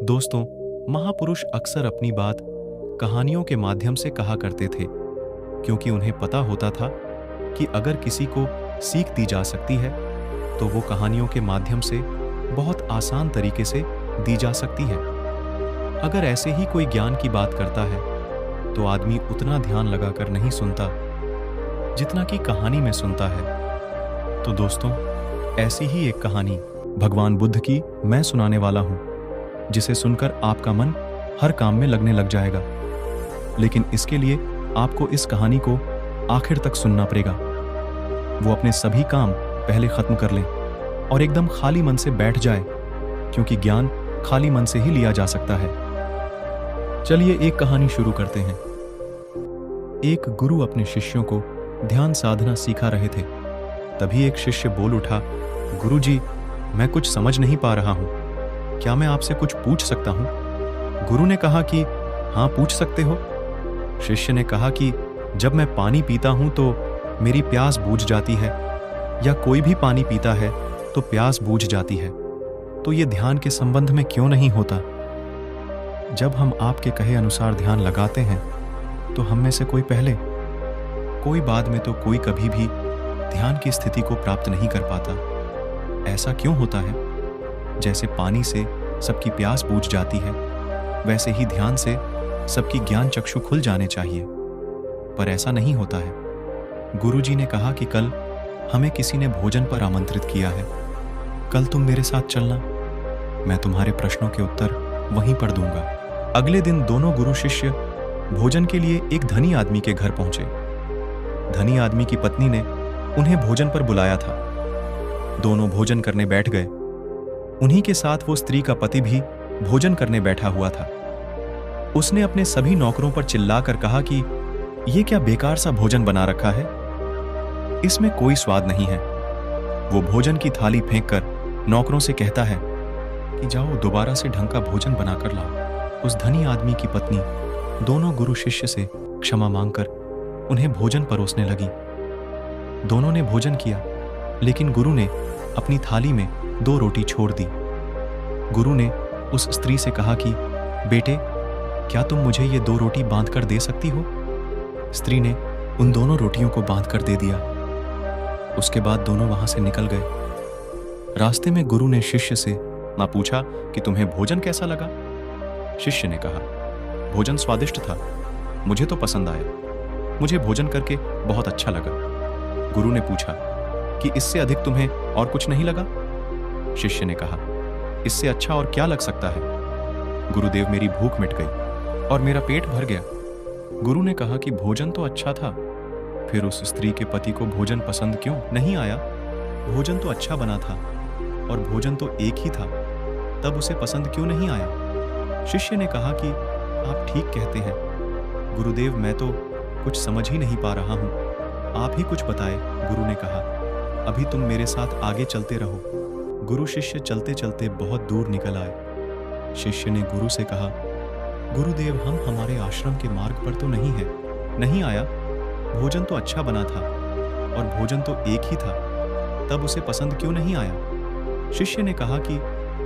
दोस्तों, महापुरुष अक्सर अपनी बात कहानियों के माध्यम से कहा करते थे, क्योंकि उन्हें पता होता था कि अगर किसी को सीख दी जा सकती है तो वो कहानियों के माध्यम से बहुत आसान तरीके से दी जा सकती है। अगर ऐसे ही कोई ज्ञान की बात करता है तो आदमी उतना ध्यान लगाकर नहीं सुनता जितना कि कहानी में सुनता है। तो दोस्तों, ऐसी ही एक कहानी भगवान बुद्ध की मैं सुनाने वाला हूं, जिसे सुनकर आपका मन हर काम में लगने लग जाएगा। लेकिन इसके लिए आपको इस कहानी को आखिर तक सुनना पड़ेगा। वो अपने सभी काम पहले खत्म कर लें और एकदम खाली मन से बैठ जाए, क्योंकि ज्ञान खाली मन से ही लिया जा सकता है। चलिए एक कहानी शुरू करते हैं। एक गुरु अपने शिष्यों को ध्यान साधना सिखा रहे थे। तभी एक शिष्य बोल उठा, गुरुजी, मैं कुछ समझ नहीं पा रहा हूं, क्या मैं आपसे कुछ पूछ सकता हूं? गुरु ने कहा कि हाँ, पूछ सकते हो। शिष्य ने कहा कि जब मैं पानी पीता हूं तो मेरी प्यास बूझ जाती है, या कोई भी पानी पीता है तो प्यास बूझ जाती है, तो ये ध्यान के संबंध में क्यों नहीं होता? जब हम आपके कहे अनुसार ध्यान लगाते हैं तो हम में से कोई पहले, कोई बाद में, तो कोई कभी भी ध्यान की स्थिति को प्राप्त नहीं कर पाता। ऐसा क्यों होता है? जैसे पानी से सबकी प्यास बूझ जाती है, वैसे ही ध्यान से सबकी ज्ञान चक्षु खुल जाने चाहिए, पर ऐसा नहीं होता है। गुरुजी ने कहा कि कल हमें किसी ने भोजन पर आमंत्रित किया है, कल तुम मेरे साथ चलना, मैं तुम्हारे प्रश्नों के उत्तर वहीं पर दूंगा। अगले दिन दोनों गुरु शिष्य भोजन के लिए एक धनी आदमी के घर पहुंचे। धनी आदमी की पत्नी ने उन्हें भोजन पर बुलाया था। दोनों भोजन करने बैठ गए। उन्हीं के साथ वो स्त्री का पति भी भोजन करने बैठा हुआ था। उसने अपने सभी नौकरों पर चिल्लाकर कहा कि ये क्या बेकार सा भोजन बना रखा है, इसमें कोई स्वाद नहीं है। वो भोजन की थाली फेंककर नौकरों से कहता है कि जाओ दोबारा से ढंग का भोजन बनाकर लाओ। उस धनी आदमी की पत्नी दोनों गुरु शिष्य से क्षमा मांगकर उन्हें भोजन परोसने लगी। दोनों ने भोजन किया, लेकिन गुरु ने अपनी थाली में 2 रोटी छोड़ दी। गुरु ने उस स्त्री से कहा कि बेटे, क्या तुम मुझे ये 2 रोटी बांध कर दे सकती हो? स्त्री ने उन दोनों रोटियों को बांध कर दे दिया। उसके बाद दोनों वहां से निकल गए। रास्ते में गुरु ने शिष्य से ना पूछा कि तुम्हें भोजन कैसा लगा? शिष्य ने कहा, भोजन स्वादिष्ट था, मुझे तो पसंद आया, मुझे भोजन करके बहुत अच्छा लगा। गुरु ने पूछा कि इससे अधिक तुम्हें और कुछ नहीं लगा? शिष्य ने कहा, इससे अच्छा और क्या लग सकता है? गुरुदेव, मेरी भूख मिट गई और मेरा पेट भर गया। गुरु ने कहा कि भोजन तो अच्छा था, फिर उस स्त्री के पति को भोजन पसंद क्यों नहीं आया? भोजन तो अच्छा बना था और भोजन तो एक ही था, तब उसे पसंद क्यों नहीं आया? शिष्य ने कहा कि आप ठीक कहते हैं गुरुदेव, मैं तो कुछ समझ ही नहीं पा रहा हूं, आप ही कुछ बताएं। गुरु ने कहा, अभी तुम मेरे साथ आगे चलते रहो। गुरु शिष्य चलते चलते बहुत दूर निकल आए। शिष्य ने गुरु से कहा, गुरुदेव, हम हमारे आश्रम के मार्ग पर तो नहीं आया, भोजन तो अच्छा बना था और भोजन तो एक ही था, तब उसे पसंद क्यों नहीं आया? शिष्य ने कहा कि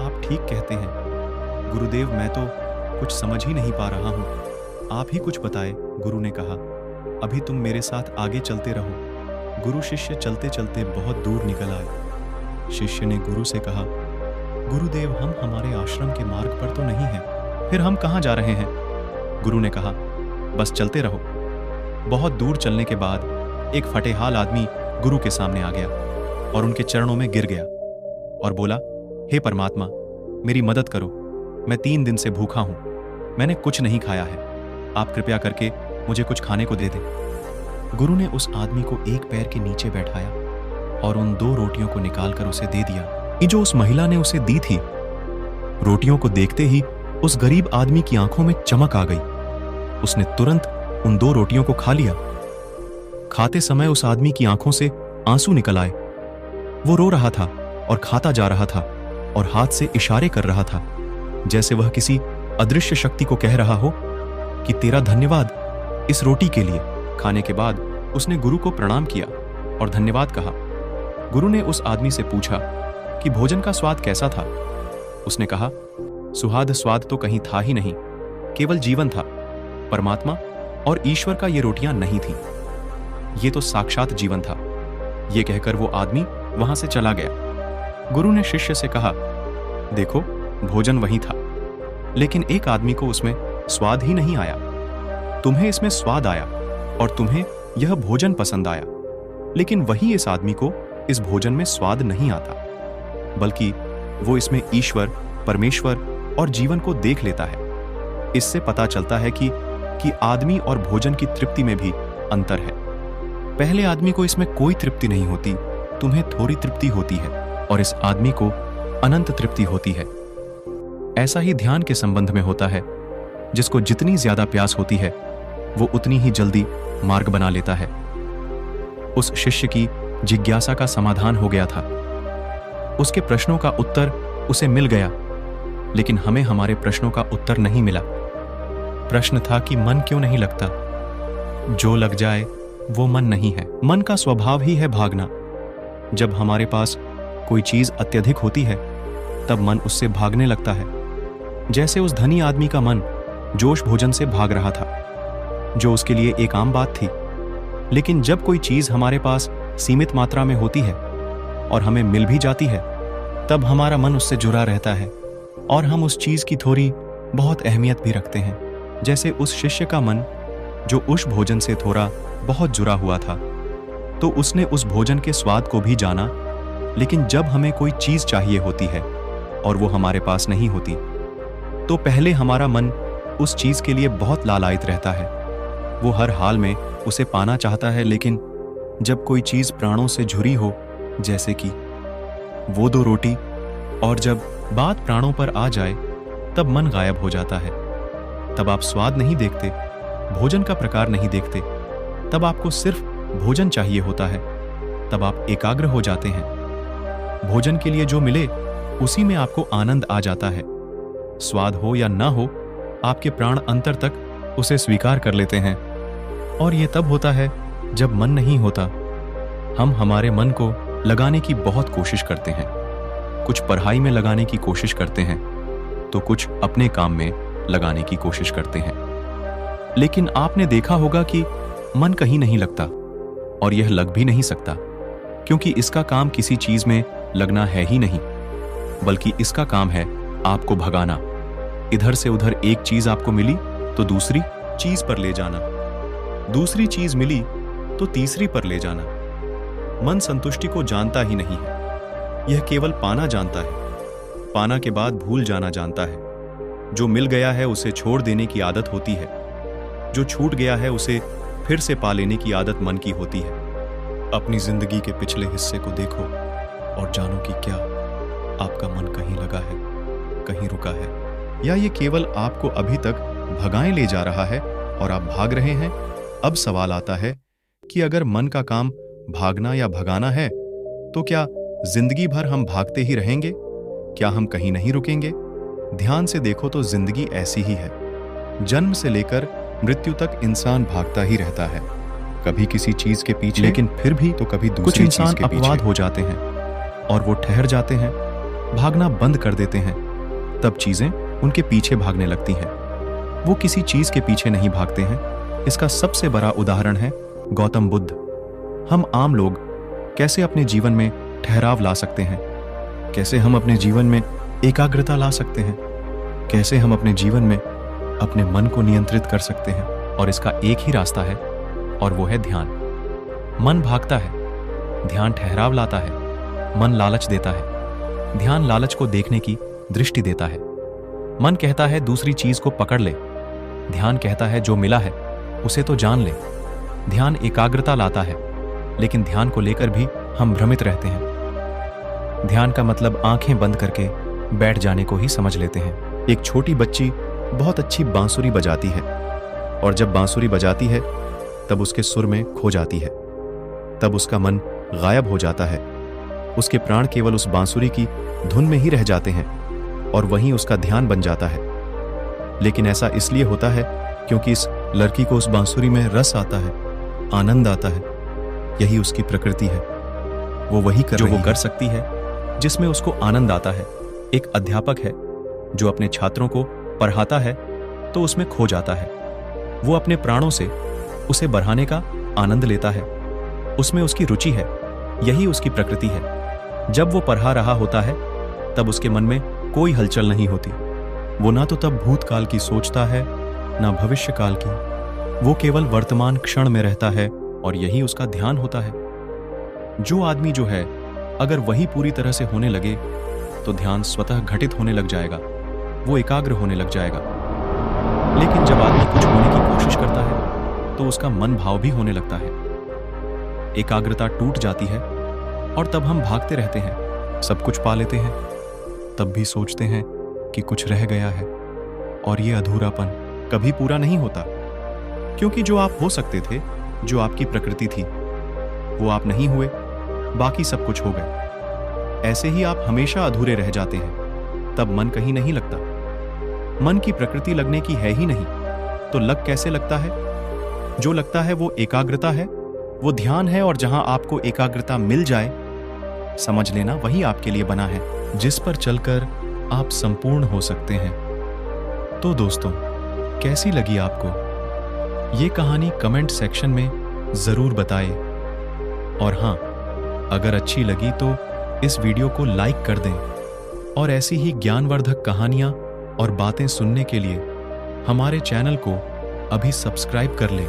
आप ठीक कहते हैं गुरुदेव, मैं तो कुछ समझ ही नहीं पा रहा हूं, आप ही कुछ बताएं। गुरु ने कहा, अभी तुम मेरे साथ आगे चलते रहो। गुरु शिष्य चलते चलते बहुत दूर निकल आए। शिष्य ने गुरु से कहा, गुरुदेव, हम हमारे आश्रम के मार्ग पर तो नहीं हैं, फिर हम कहाँ जा रहे हैं? गुरु ने कहा, बस चलते रहो। बहुत दूर चलने के बाद एक फटेहाल आदमी गुरु के सामने आ गया और उनके चरणों में गिर गया और बोला, हे परमात्मा, मेरी मदद करो, मैं 3 दिन से भूखा हूं, मैंने कुछ नहीं खाया है, आप कृपया करके मुझे कुछ खाने को दे दें। गुरु ने उस आदमी को एक पैर के नीचे बैठाया और उन 2 रोटियों को निकालकर उसे दे दिया कि जो उस महिला ने उसे दी थी। रोटियों को देखते ही उस गरीब आदमी की आंखों में चमक आ गई। उसने तुरंत उन 2 रोटियों को खा लिया। खाते समय उस आदमी की आंखों से आंसू निकल आए। वो रो रहा था और खाता जा रहा था और हाथ से इशारे कर रहा था, जैसे वह किसी अदृश्य शक्ति को कह रहा हो कि तेरा धन्यवाद इस रोटी के लिए। खाने के बाद उसने गुरु को प्रणाम किया और धन्यवाद कहा। गुरु ने उस आदमी से पूछा कि भोजन का स्वाद कैसा था? उसने कहा, सुहाद स्वाद तो कहीं था ही नहीं, केवल जीवन था। परमात्मा और ईश्वर का ये रोटियां नहीं थी, ये तो साक्षात जीवन था। ये कहकर वो आदमी वहां से चला गया। गुरु ने शिष्य से कहा, देखो भोजन वही था, लेकिन एक आदमी को उसमें स्वाद ही नहीं आया। तुम्हें इसमें स्वाद आया और तुम्हें यह भोजन पसंद आया, लेकिन वही इस आदमी को इस भोजन में स्वाद नहीं आता, बल्कि वो इसमें ईश्वर, परमेश्वर और जीवन को देख लेता है। इससे पता चलता है कि आदमी और भोजन की तृप्ति में भी अंतर है। पहले आदमी को इसमें कोई तृप्ति नहीं होती, तुम्हें थोड़ी तृप्ति होती है, और इस आदमी को अनंत तृप्ति होती है। ऐसा ही ध्यान के संबंध में होता है। जिसको जितनी ज्यादा प्यास होती है वो उतनी ही जल्दी मार्ग बना लेता है। उस शिष्य की जिज्ञासा का समाधान हो गया था, उसके प्रश्नों का उत्तर उसे मिल गया, लेकिन हमें हमारे प्रश्नों का उत्तर नहीं मिला। प्रश्न था कि मन क्यों नहीं लगता? जो लग जाए वो मन नहीं है। मन का स्वभाव ही है भागना। जब हमारे पास कोई चीज अत्यधिक होती है तब मन उससे भागने लगता है। जैसे उस धनी आदमी का मन जोश भोजन से भाग रहा था, जो उसके लिए एक आम बात थी। लेकिन जब कोई चीज हमारे पास सीमित मात्रा में होती है और हमें मिल भी जाती है, तब हमारा मन उससे जुड़ा रहता है और हम उस चीज की थोड़ी बहुत अहमियत भी रखते हैं। जैसे उस शिष्य का मन जो उस भोजन से थोड़ा बहुत जुड़ा हुआ था, तो उसने उस भोजन के स्वाद को भी जाना। लेकिन जब हमें कोई चीज चाहिए होती है और वो हमारे पास नहीं होती, तो पहले हमारा मन उस चीज के लिए बहुत लालायित रहता है। वो हर हाल में उसे पाना चाहता है, लेकिन जब कोई चीज प्राणों से जुड़ी हो, जैसे कि वो 2 रोटी, और जब बात प्राणों पर आ जाए तब मन गायब हो जाता है। तब आप स्वाद नहीं देखते, भोजन का प्रकार नहीं देखते, तब आपको सिर्फ भोजन चाहिए होता है। तब आप एकाग्र हो जाते हैं। भोजन के लिए जो मिले उसी में आपको आनंद आ जाता है। स्वाद हो या ना हो, आपके प्राण अंतर तक उसे स्वीकार कर लेते हैं। और यह तब होता है जब मन नहीं होता। हम हमारे मन को लगाने की बहुत कोशिश करते हैं। कुछ पढ़ाई में लगाने की कोशिश करते हैं, तो कुछ अपने काम में लगाने की कोशिश करते हैं। लेकिन आपने देखा होगा कि मन कहीं नहीं लगता, और यह लग भी नहीं सकता, क्योंकि इसका काम किसी चीज में लगना है ही नहीं, बल्कि इसका काम है आपको भगाना। इधर से उधर एक चीज आपको मिली तो दूसरी चीज पर ले जाना, दूसरी चीज मिली तो तीसरी पर ले जाना। मन संतुष्टि को जानता ही नहीं है, यह केवल पाना जानता है। पाना के बाद भूल जाना जानता है। जो मिल गया है उसे छोड़ देने की आदत होती है, जो छूट गया है उसे फिर से पा लेने की आदत मन की होती है। अपनी जिंदगी के पिछले हिस्से को देखो और जानो कि क्या आपका मन कहीं लगा है, कहीं रुका है, या ये केवल आपको अभी तक भगाए ले जा रहा है और आप भाग रहे हैं। अब सवाल आता है कि अगर मन का काम भागना या भगाना है, तो क्या जिंदगी भर हम भागते ही रहेंगे? क्या हम कहीं नहीं रुकेंगे? ध्यान से देखो तो जिंदगी ऐसी ही है। जन्म से लेकर मृत्यु तक इंसान भागता ही रहता है, कभी किसी चीज के पीछे, लेकिन फिर भी तो कभी दूसरी चीज के पीछे। कुछ इंसान अपवाद हो जाते हैं और वो ठहर जाते हैं, भागना बंद कर देते हैं। तब चीजें उनके पीछे भागने लगती हैं। वो किसी चीज के पीछे नहीं भागते हैं। इसका सबसे बड़ा उदाहरण है गौतम बुद्ध। हम आम लोग कैसे अपने जीवन में ठहराव ला सकते हैं? कैसे हम अपने जीवन में एकाग्रता ला सकते हैं? कैसे हम अपने जीवन में अपने मन को नियंत्रित कर सकते हैं? और इसका एक ही रास्ता है, और वो है ध्यान। मन भागता है, ध्यान ठहराव लाता है। मन लालच देता है, ध्यान लालच को देखने की दृष्टि देता है। मन कहता है दूसरी चीज को पकड़ ले, ध्यान कहता है जो मिला है उसे तो जान ले। ध्यान एकाग्रता लाता है, लेकिन ध्यान को लेकर भी हम भ्रमित रहते हैं। ध्यान का मतलब आंखें बंद करके बैठ जाने को ही समझ लेते हैं। एक छोटी बच्ची बहुत अच्छी बांसुरी बजाती है, और जब बांसुरी बजाती है तब उसके सुर में खो जाती है। तब उसका मन गायब हो जाता है। उसके प्राण केवल उस बांसुरी की धुन में ही रह जाते हैं, और वहीं उसका ध्यान बन जाता है। लेकिन ऐसा इसलिए होता है क्योंकि इस लड़की को उस बांसुरी में रस आता है, आनंद आता है। यही उसकी प्रकृति है। वो वही कर जो वो कर सकती है जिसमें उसको आनंद आता है। एक अध्यापक है, जो अपने छात्रों को पढ़ाता है तो उसमें खो जाता है। वो अपने प्राणों से उसे बढ़ाने का आनंद लेता है, उसमें उसकी रुचि है, यही उसकी प्रकृति है। जब वो पढ़ा रहा होता है तब उसके मन में कोई हलचल नहीं होती। वो ना तो तब भूतकाल की सोचता है ना भविष्य काल की, वो केवल वर्तमान क्षण में रहता है और यही उसका ध्यान होता है। जो आदमी जो है, अगर वही पूरी तरह से होने लगे तो ध्यान स्वतः घटित होने लग जाएगा, वो एकाग्र होने लग जाएगा। लेकिन जब आदमी कुछ होने की कोशिश करता है तो उसका मन भाव भी होने लगता है, एकाग्रता टूट जाती है और तब हम भागते रहते हैं, सब कुछ पा लेते हैं, तब भी सोचते हैं कि कुछ रह गया है और ये अधूरापन कभी पूरा नहीं होता। क्योंकि जो आप हो सकते थे, जो आपकी प्रकृति थी, वो आप नहीं हुए, बाकी सब कुछ हो गए। ऐसे ही आप हमेशा अधूरे रह जाते हैं, तब मन कहीं नहीं लगता। मन की प्रकृति लगने की है ही नहीं, तो लग कैसे लगता है? जो लगता है वो एकाग्रता है, वो ध्यान है, और जहां आपको एकाग्रता मिल जाए, समझ लेना वही आपके लिए बना है, जिस पर चलकर आप संपूर्ण हो सकते हैं। तो दोस्तों, कैसी लगी आपको ये कहानी? कमेंट सेक्शन में जरूर बताएं। और हां, अगर अच्छी लगी तो इस वीडियो को लाइक कर दें और ऐसी ही ज्ञानवर्धक कहानियां और बातें सुनने के लिए हमारे चैनल को अभी सब्सक्राइब कर लें।